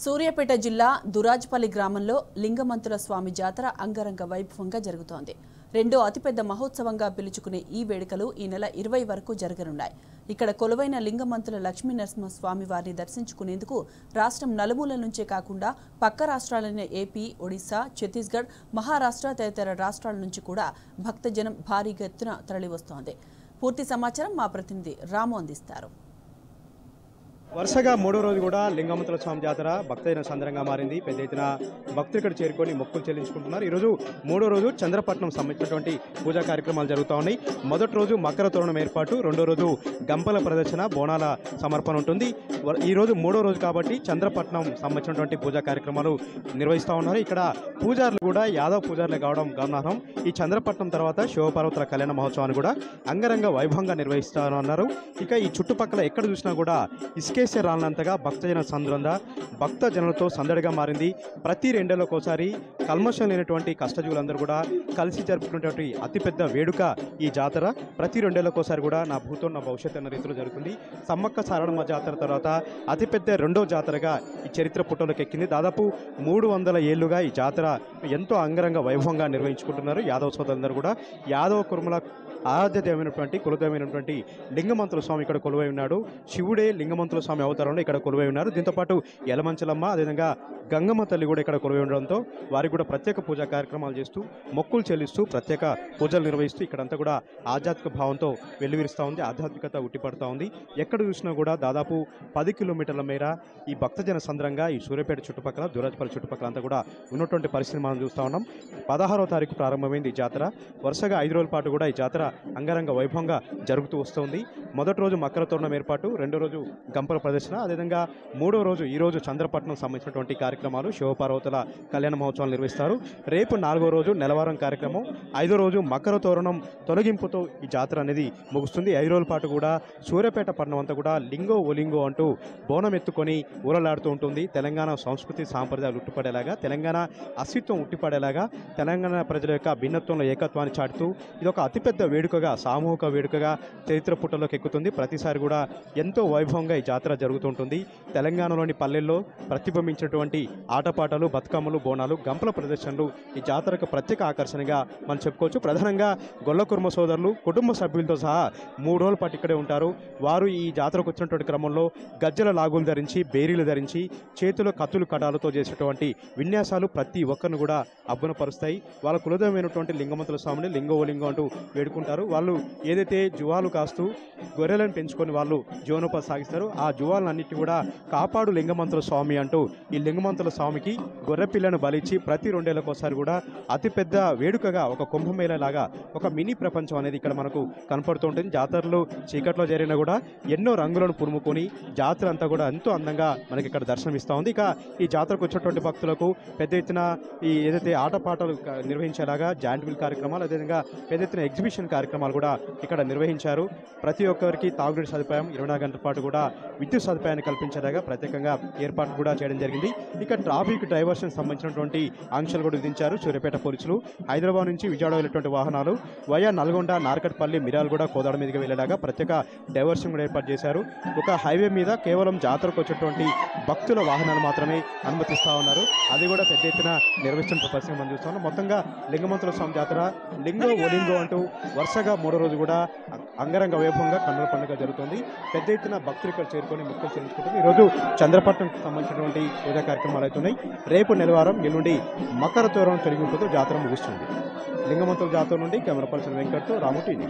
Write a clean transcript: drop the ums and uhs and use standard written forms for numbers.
సూర్యాపేట జిల్లా దురాజ్పల్లి గ్రామంలో లింగమంతుల స్వామి జాతర అంగరంగ వైభవంగా జరుగుతోంది. రెండో అతిపెద్ద మహోత్సవంగా పిలుచుకునే ఈ వేడుకలు ఈ నెల 20 వరకు జరగనున్నాయి. ఇక్కడ కొలువైన లింగమంతుల లక్ష్మీనరసింహ స్వామి వారిని దర్శించుకునేందుకు రాష్ట్రం నలుమూలల నుంచే కాకుండా పక్క రాష్ట్రాలైన ఏపీ, ఒడిశా, ఛత్తీస్గఢ్, మహారాష్ట్ర తదితర రాష్ట్రాల నుంచి కూడా భక్తజనం భారీగా ఎత్తున తరలివస్తోంది. పూర్తి సమాచారం మా ప్రతినిధి రాము అందిస్తారు. వరుసగా మూడో రోజు కూడా లింగమంతుల స్వామి జాతర భక్తజన సందర్భంగా మారింది. పెద్ద ఎత్తున భక్తులు ఇక్కడ చేరుకొని మొక్కులు చెల్లించుకుంటున్నారు. ఈరోజు మూడో రోజు చంద్రపట్నం సంబంధించినటువంటి పూజా కార్యక్రమాలు జరుగుతూ ఉన్నాయి. మొదటి రోజు మకర తోరణం ఏర్పాటు, రెండో రోజు గంపల ప్రదర్శన, బోనాల సమర్పణ ఉంటుంది. ఈరోజు మూడో రోజు కాబట్టి చంద్రపట్నం సంబంధించినటువంటి పూజా కార్యక్రమాలు నిర్వహిస్తూ ఉన్నారు. ఇక్కడ పూజారులు కూడా యాదవ్ పూజారులు కావడం గమనార్హం. ఈ చంద్రపట్నం తర్వాత శివపార్వతుల కళ్యాణ మహోత్సవాన్ని కూడా అంగరంగ వైభవంగా నిర్వహిస్తారన్నారు. ఇక ఈ చుట్టుపక్కల ఎక్కడ చూసినా కూడా ఇసుకేసే రానంతగా భక్తజన సంద్రంగా భక్తజనులతో సందడిగా మారింది. ప్రతి రెండేళ్లకోసారి కల్మషం లేనటువంటి కష్టజీవులందరూ కూడా కలిసి జరుపుకునేటువంటి అతిపెద్ద వేడుక ఈ జాతర. ప్రతి రెండేళ్లకోసారి కూడా నా భూతో నా భవిష్యత్ అన్న రీతిలో జరుగుతుంది. సమ్మక్క సారడమ్మ జాతర తర్వాత అతిపెద్ద రెండో జాతరగా ఈ చరిత్ర పుట్టలోకి ఎక్కింది. దాదాపు 300 ఏళ్లుగా ఈ జాతర ఎంతో అంగరంగ వైభవంగా నిర్వహించుకుంటున్నారు యాదవ సోదరులందరూ కూడా. యాదవ కుర్మల ఆరాధ్యమైనటువంటి కులదైనటువంటి లింగమంతుల స్వామి ఇక్కడ కొలువై ఉన్నాడు. శివుడే లింగమంతుల స్వామి అవతారంలో ఇక్కడ కొలువై ఉన్నారు. దీంతోపాటు యలమంచలమ్మ, అదేవిధంగా గంగమ్మ తల్లి కూడా ఇక్కడ కొలువై ఉండడంతో వారికి కూడా ప్రత్యేక పూజా కార్యక్రమాలు చేస్తూ మొక్కులు చెల్లిస్తూ ప్రత్యేక పూజలు నిర్వహిస్తూ ఇక్కడంతా కూడా ఆధ్యాత్మిక భావంతో వెల్లువిరుస్తూ ఉంది. ఆధ్యాత్మికత ఉట్టిపడుతూ ఉంది. ఎక్కడ చూసినా కూడా దాదాపు 10 కిలోమీటర్ల మేర ఈ భక్తజన సంద్రంగా ఈ సూర్యాపేట చుట్టుపక్కల, దురాజ్పల్లి చుట్టుపక్కల అంతా కూడా ఉన్నటువంటి పరిస్థితి మనం చూస్తూ ఉన్నాం. 16వ తారీఖు ప్రారంభమైంది ఈ జాతర. వరుసగా 5 రోజుల పాటు కూడా ఈ జాతర అంగరంగ వైభవంగా జరుగుతూ వస్తుంది. మొదటి రోజు మకర తోరణం ఏర్పాటు, రెండో రోజు గంపల ప్రదర్శన, అదేవిధంగా మూడో రోజు ఈ రోజు చంద్రపట్నం సంబంధించినటువంటి కార్యక్రమాలు శివపార్వతుల కళ్యాణ మహోత్సవాలు నిర్వహిస్తారు. రేపు 4వ రోజు నెలవారం కార్యక్రమం, 5వ రోజు మకర తోరణం తొలగింపుతో ఈ జాతర అనేది ముగుస్తుంది. 5 రోజుల పాటు కూడా సూర్యాపేట పట్టణం అంతా కూడా లింగో ఒలింగో అంటూ బోనం ఎత్తుకొని ఊరలాడుతూ ఉంటుంది. తెలంగాణ సంస్కృతి సాంప్రదాయాలు ఉట్టిపడేలాగా, తెలంగాణ అస్తిత్వం ఉట్టిపడేలాగా, తెలంగాణ ప్రజల యొక్క భిన్నత్వంలో ఏకత్వాన్ని చాటుతూ ఇదొక అతిపెద్ద వేడుకగా, సామూహిక వేడుకగా చరిత్ర పుట్టలోకి ఎక్కుతుంది. ప్రతిసారి కూడా ఎంతో వైభవంగా ఈ జాతర జరుగుతుంటుంది. తెలంగాణలోని పల్లెల్లో ప్రతిబింబించినటువంటి ఆటపాటలు, బతుకమ్మలు, బోనాలు, గంపల ప్రదర్శనలు ఈ జాతరకు ప్రత్యేక ఆకర్షణగా మనం చెప్పుకోవచ్చు. ప్రధానంగా గొల్ల కుర్మ సోదరులు కుటుంబ సభ్యులతో సహా 3 రోజుల పాటు ఇక్కడే ఉంటారు. వారు ఈ జాతరకు వచ్చినటువంటి క్రమంలో గజ్జల లాగులు ధరించి, బేరీలు ధరించి, చేతుల కత్తులు కడాలతో చేసేటువంటి విన్యాసాలు ప్రతి ఒక్కరిని కూడా అబ్బునపరుస్తాయి. వాళ్ళ కులదైనటువంటి లింగమంతుల స్వామిని లింగో లింగో అంటూ వేడుకుంటారు. వాళ్ళు ఏదైతే జువాలు కాస్తూ గొర్రెలను పెంచుకొని వాళ్ళు జీవనోపాధి సాగిస్తారు, ఆ జువాలన్నింటినీ కూడా కాపాడు లింగమంతుల స్వామి అంటూ ఈ లింగమంతుల స్వామికి గొర్రె పిల్లను బలిచ్చి ప్రతి 2 ఏళ్లకోసారి కూడా అతిపెద్ద వేడుకగా ఒక కుంభమేళ లాగా ఒక మినీ ప్రపంచం అనేది ఇక్కడ మనకు కనపడుతూ ఉంటుంది. జాతరలు చీకట్లో జరిగినా కూడా ఎన్నో రంగులను పురుముకొని జాతర అంతా కూడా ఎంతో అందంగా మనకి ఇక్కడ దర్శనమిస్తూ ఉంది. ఇక ఈ జాతరకు వచ్చేటువంటి భక్తులకు పెద్ద ఎత్తున ఈ ఏదైతే ఆటపాటలు నిర్వహించేలాగా జాయింట్ వీల్ కార్యక్రమాలు, అదేవిధంగా పెద్ద ఎత్తున ఎగ్జిబిషన్ కార్యక్రమాలు కూడా ఇక్కడ నిర్వహించారు. ప్రతి ఒక్కరికి తాగునీటి సదుపాయం, 24 గంటల పాటు కూడా విద్యుత్ సదుపాయాన్ని కల్పించేలాగా ప్రత్యేకంగా ఏర్పాటు కూడా చేయడం జరిగింది. ఇక ట్రాఫిక్ డైవర్షన్ సంబంధించినటువంటి ఆంక్షలు కూడా విధించారు సూర్యాపేట పోలీసులు. హైదరాబాద్ నుంచి విజయవాడ వెళ్ళేటువంటి వాహనాలు వయా నల్గొండ, నార్కట్పల్లి, మిర్యాలగూడ, కోదాడ మీదుగా వెళ్ళేలాగా ప్రత్యేక డైవర్షన్ కూడా ఏర్పాటు చేశారు. ఒక హైవే మీద కేవలం జాతరకు వచ్చేటువంటి భక్తుల వాహనాలు మాత్రమే అనుమతిస్తూ ఉన్నారు. అది కూడా పెద్ద ఎత్తున నిర్వహిస్తున్న పరిస్థితి మనం చూస్తున్నాం. మొత్తంగా లింగమంతుల స్వామి జాతర లింగో ఒలింగో అంటూ వరుసగా 3వ రోజు కూడా అంగరంగ వైభవంగా కన్నుల పండుగ జరుగుతుంది. పెద్ద ఎత్తున భక్తులు ఇక్కడ చేరుకొని మొక్కులు చెల్లించుకుంటుంది. ఈరోజు చంద్రపట్నం సంబంధించినటువంటి పూజా కార్యక్రమాలు అవుతున్నాయి. రేపు నెలవారం ఎల్లుండి మకర తోరణం తొలగింపుతో జాతర ముగుస్తుంది. లింగమంతుల జాతర నుండి కెమెరా పర్సన్ వెంకట్తో రాము టీవీ.